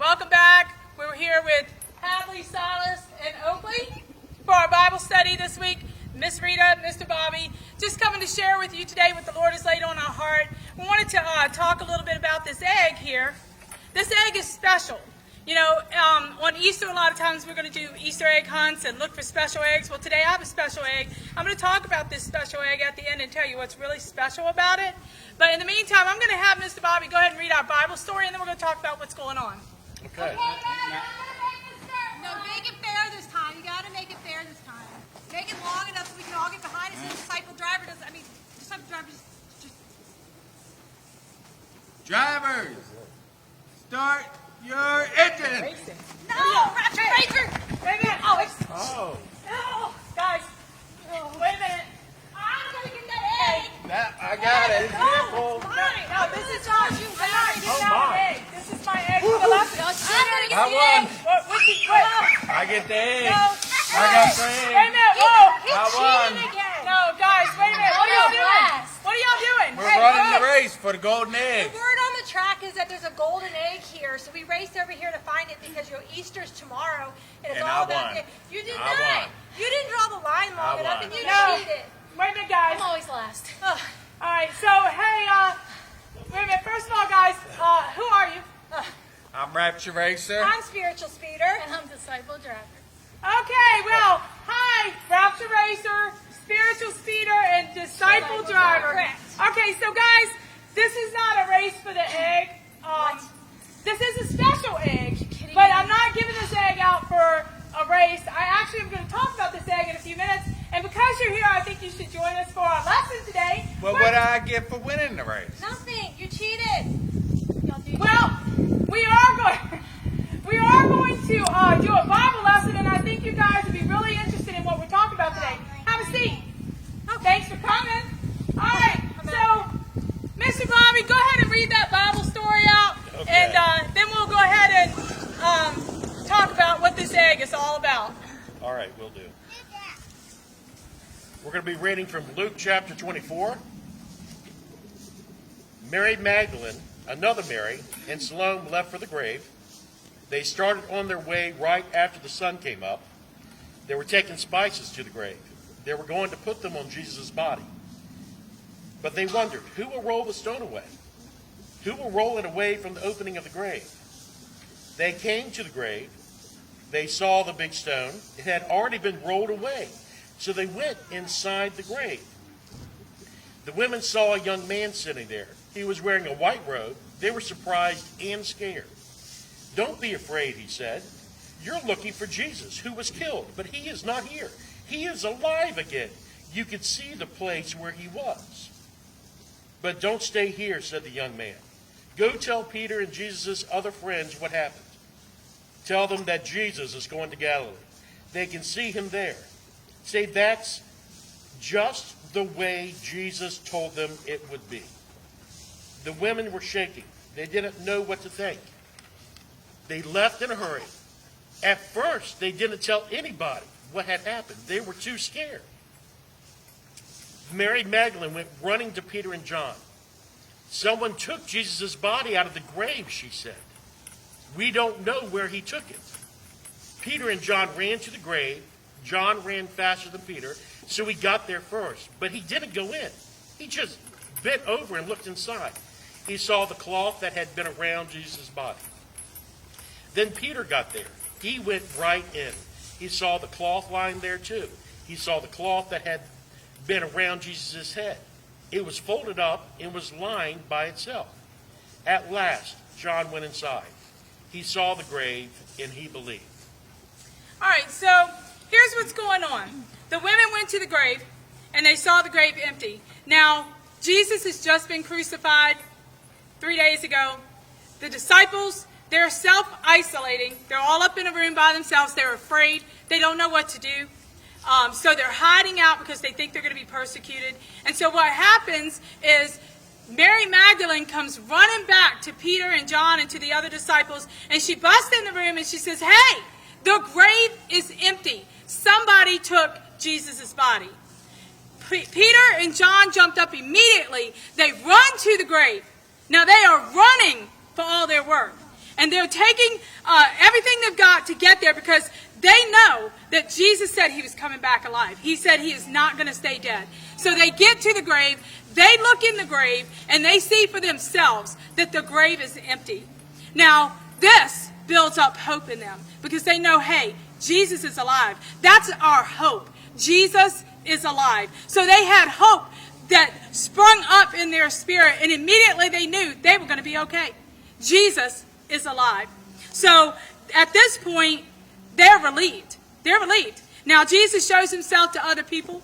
welcome back. We're here with Hadley, Silas, and Oakley for our Bible study this week. Miss Rita, Mr. Bobby, just coming to share with you today what the Lord has laid on our heart. We wanted to talk a little bit about this egg here. This egg is special. You know, on Easter, a lot of times we're going to do Easter egg hunts and look for special eggs. Well, today I have a special egg. I'm going to talk about this special egg at the end and tell you what's really special about it. But in the meantime, I'm going to have Mr. Bobby go ahead and read our Bible story, and then we're going to talk about what's going on. Okay. No, make it fair this time. You got to make it fair this time. Make it long enough so we can all get behind it. So the disciple driver doesn't. I mean, disciple driver just. Drivers, start your engine. No, Rapture Racer. Wait a minute. Oh, No, guys. Wait a minute. I'm gonna get that egg. I got it. Careful. No, this is not you. I'm not getting Oh, out my. an egg. This is my egg from the left. I'm gonna get I the won. egg. What? I get the egg. No. I got the Wait a egg. minute. Whoa. He's I won. cheating again. No, guys. Wait a minute. What are y'all doing? Last. What are y'all doing? We're Hey, running whoa. the race for the golden egg. The word on the track is that there's a golden egg here, so we raced over here to find it because your Easter's tomorrow, and it's And all I about won. it. You did I not. won. You didn't draw the line long I enough, won. and you No. cheated. Wait a minute, guys. I'm always last. All right. So, hey, wait a minute. First of all, guys, who are you? I'm Rapture Racer. I'm spiritual speeder. And I'm disciple driver. Okay, well, hi, Rapture Racer, Spiritual Speeder, and Disciple Driver. Correct. Okay, so guys, this is not a race for the egg. This is a special egg, but I'm not giving this egg out for a race. I actually am going to talk about this egg in a few minutes, and because you're here, I think you should join us for our lesson today. Well, what do I get for winning the race? Nothing. You cheated. Well, we are going to do a Bible lesson, and I think you guys would be really interested in what we're talking about today. Have a seat. Thanks for coming. All right, so Mr. Bobby, go ahead and read that Bible story out, Okay. and then we'll go ahead and talk about what this egg is all about. All right, will do. We're going to be reading from Luke chapter 24. Mary Magdalene, another Mary, and Salome left for the grave. They started on their way right after the sun came up. They were taking spices to the grave. They were going to put them on Jesus' body. But they wondered, who will roll the stone away? Who will roll it away from the opening of the grave? They came to the grave. They saw the big stone. It had already been rolled away. So they went inside the grave. The women saw a young man sitting there. He was wearing a white robe. They were surprised and scared. "Don't be afraid," he said. "You're looking for Jesus, who was killed, but he is not here. He is alive again. You could see the place where he was." "But don't stay here," said the young man. "Go tell Peter and Jesus' other friends what happened. Tell them that Jesus is going to Galilee. They can see him there. Say that's just the way Jesus told them it would be." The women were shaking. They didn't know what to think. They left in a hurry. At first, they didn't tell anybody what had happened. They were too scared. Mary Magdalene went running to Peter and John. "Someone took Jesus' body out of the grave," she said. "We don't know where he took it." Peter and John ran to the grave. John ran faster than Peter, so he got there first. But he didn't go in. He just bent over and looked inside. He saw the cloth that had been around Jesus' body. Then Peter got there. He went right in. He saw the cloth lying there too. He saw the cloth that had been around Jesus' head. It was folded up and was lying by itself. At last, John went inside. He saw the grave and he believed. All right, so here's what's going on. The women went to the grave, and they saw the grave empty. Now, Jesus has just been crucified 3 days ago. The disciples, they're self-isolating. They're all up in a room by themselves. They're afraid. They don't know what to do. So they're hiding out because they think they're going to be persecuted. And so what happens is Mary Magdalene comes running back to Peter and John and to the other disciples, and she busts in the room and she says, "Hey, the grave is empty. Somebody took Jesus' body." Peter and John jumped up immediately. They run to the grave. Now they are running for all their worth. And they're taking everything they've got to get there because they know that Jesus said he was coming back alive. He said he is not going to stay dead. So they get to the grave, they look in the grave, and they see for themselves that the grave is empty. Now, this builds up hope in them because they know, hey, Jesus is alive. That's our hope. Jesus is alive. So they had hope that sprung up in their spirit, and immediately they knew they were going to be okay. Jesus is alive. So at this point, they're relieved. They're relieved. Now, Jesus shows himself to other people.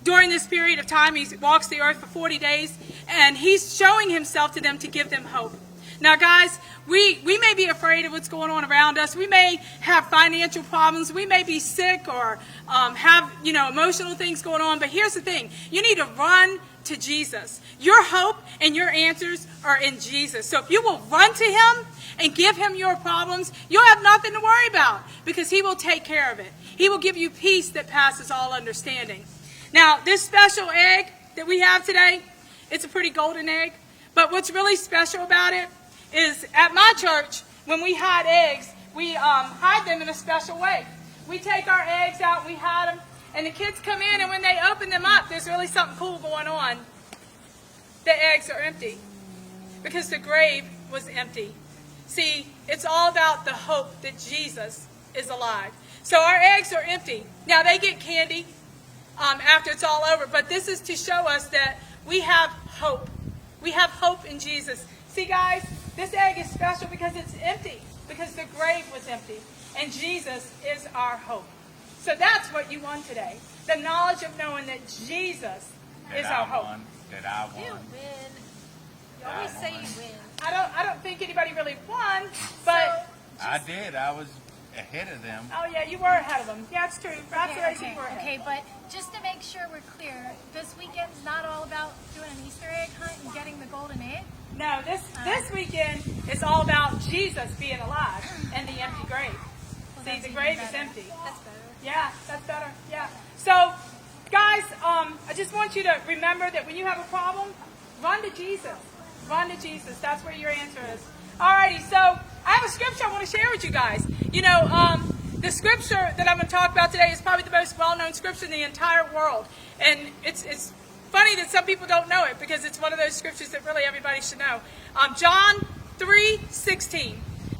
During this period of time, he walks the earth for 40 days, and he's showing himself to them to give them hope. Now, guys, we may be afraid of what's going on around us. We may have financial problems. We may be sick or have, emotional things going on. But here's the thing. You need to run to Jesus. Your hope and your answers are in Jesus. So if you will run to him and give him your problems, you'll have nothing to worry about because he will take care of it. He will give you peace that passes all understanding. Now, this special egg that we have today, it's a pretty golden egg. But what's really special about it is at my church, when we hide eggs, we hide them in a special way. We take our eggs out, we hide them, and the kids come in, and when they open them up, there's really something cool going on. The eggs are empty because the grave was empty. See, it's all about the hope that Jesus is alive. So our eggs are empty. Now, they get candy after it's all over, but this is to show us that we have hope. We have hope in Jesus. See, guys, this egg is special because it's empty, because the grave was empty, and Jesus is our hope. So that's what you won today, the knowledge of knowing that Jesus is our hope. That I You won. win. You always say you win. I don't think anybody really won, but I did. I was ahead of them. oh yeah, you were ahead of them. Yeah, it's true. That's what I see. We're ahead. Okay, but just to make sure we're clear, this weekend's not all about doing an Easter egg hunt and getting the golden egg. No, this weekend is all about Jesus being alive and the empty grave. Well, See, that's the even grave is better. empty. That's better. Yeah, that's better. Yeah. So, guys, I just want you to remember that when you have a problem, run to Jesus. Run to Jesus. That's where your answer is. Alrighty, so I have a scripture I want to share with you guys. The scripture that I'm going to talk about today is probably the most well-known scripture in the entire world. And it's funny that some people don't know it because it's one of those scriptures that really everybody should know. John 3:16.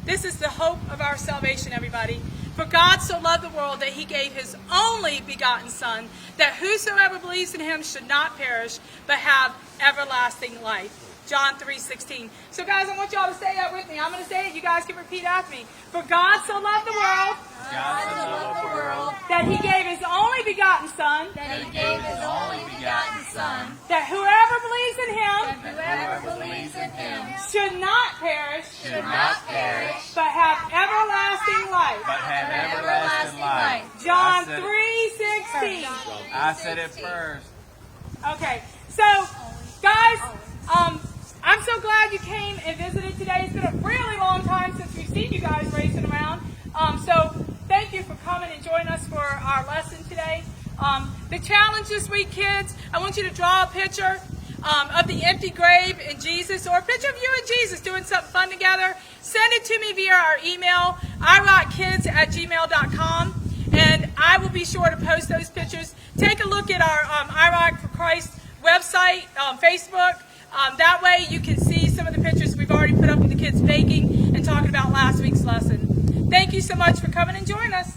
This is the hope of our salvation, everybody. For God so loved the world that he gave his only begotten Son, that whosoever believes in him should not perish, but have everlasting life. John 3:16. So guys, I want y'all to say that with me. I'm going to say it. You guys can repeat after me. For God so loved the world God so loved the world that he gave his only begotten Son, That he gave his only begotten Son, that whoever believes in him that whoever believes in him should not perish, should not perish, but have everlasting life. but have everlasting life. John I said it. 3:16. I said it first. Okay, so guys, I'm so glad you came and visited today. It's been a really long time since we've seen you guys racing around. So thank you for coming and joining us for our lesson today. The challenge this week, kids, I want you to draw a picture of the empty grave and Jesus, or a picture of you and Jesus doing something fun together. Send it to me via our email, irockids@gmail.com, and I will be sure to post those pictures. Take a look at our IROC for Christ website, Facebook. That way you can see some of the pictures we've already put up with the kids baking and talking about last week's lesson. Thank you so much for coming and joining us.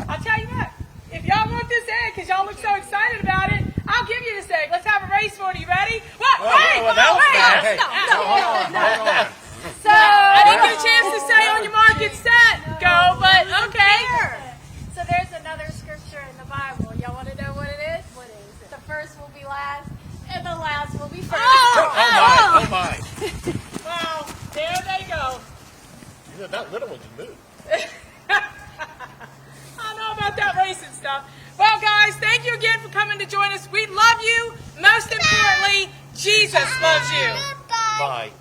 I'll tell you what, if y'all want this egg, because y'all look so excited about it, I'll give you this egg. Let's have a race for it. Are you ready? What? Wait, well, that was wait. fast. Hey, No. hold on. So, I didn't get a chance to say on your mark, get set, go, but okay. So there's another scripture in the Bible. Y'all want to know what it is? What is it? The first will be last, and the last will be first. Oh my. Wow, there they go. That little one can move. I don't know about that racing stuff. Well, guys, thank you again for coming to join us. We love you. Most importantly, Jesus loves you. Bye.